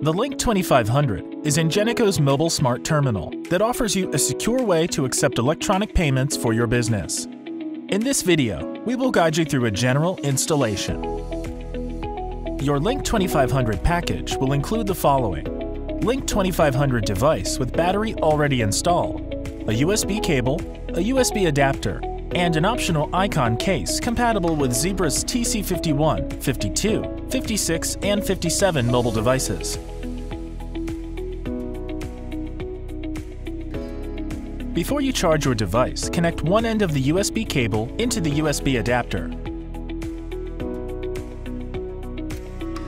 The Link 2500 is Ingenico's mobile smart terminal that offers you a secure way to accept electronic payments for your business. In this video, we will guide you through a general installation. Your Link 2500 package will include the following: Link 2500 device with battery already installed, a USB cable, a USB adapter, and an optional icon case compatible with Zebra's TC51, 52, 56, and 57 mobile devices. Before you charge your device, connect one end of the USB cable into the USB adapter.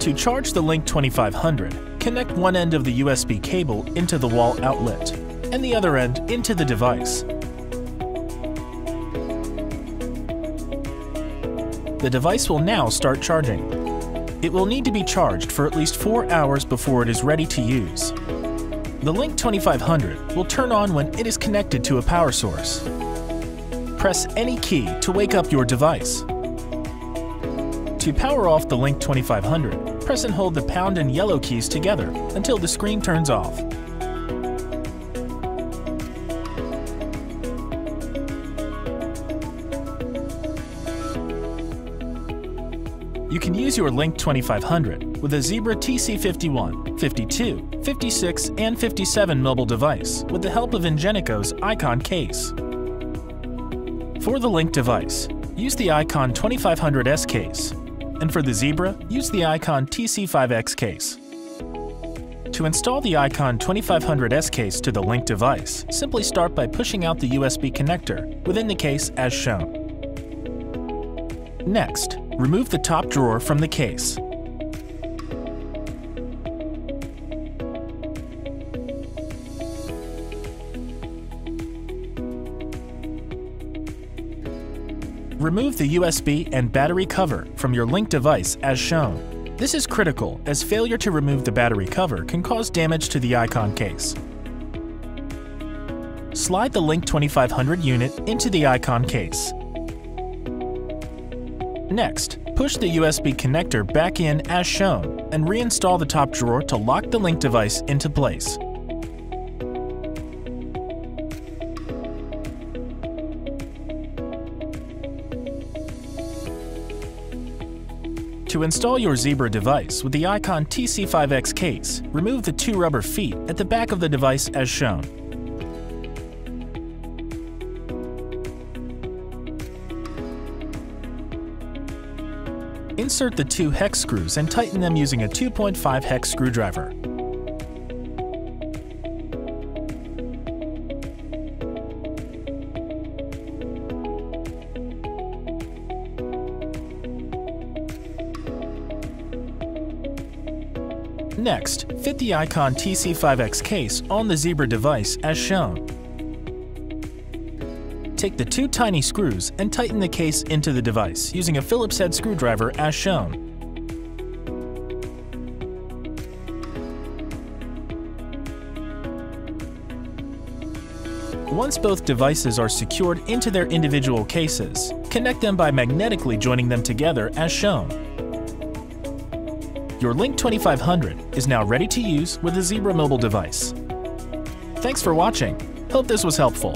To charge the Link 2500, connect one end of the USB cable into the wall outlet and the other end into the device. The device will now start charging. It will need to be charged for at least 4 hours before it is ready to use. The Link 2500 will turn on when it is connected to a power source. Press any key to wake up your device. To power off the Link 2500, press and hold the pound and yellow keys together until the screen turns off. You can use your Link 2500 with a Zebra TC51, 52, 56, and 57 mobile device with the help of Ingenico's icon case. For the Link device, use the Icon 2500S case, and for the Zebra, use the Icon TC5X case. To install the Icon 2500S case to the Link device, simply start by pushing out the USB connector within the case as shown. Next, remove the top drawer from the case. Remove the USB and battery cover from your Link device as shown. This is critical as failure to remove the battery cover can cause damage to the icon case. Slide the Link 2500 unit into the icon case. Next, push the USB connector back in as shown and reinstall the top drawer to lock the Link device into place. To install your Zebra device with the Icon TC5X case, remove the two rubber feet at the back of the device as shown. Insert the two hex screws and tighten them using a 2.5 hex screwdriver. Next, fit the Icon TC5X case on the Zebra device as shown. Take the two tiny screws and tighten the case into the device using a Phillips head screwdriver as shown. Once both devices are secured into their individual cases, connect them by magnetically joining them together as shown. Your Link 2500 is now ready to use with a Zebra mobile device. Thanks for watching. Hope this was helpful.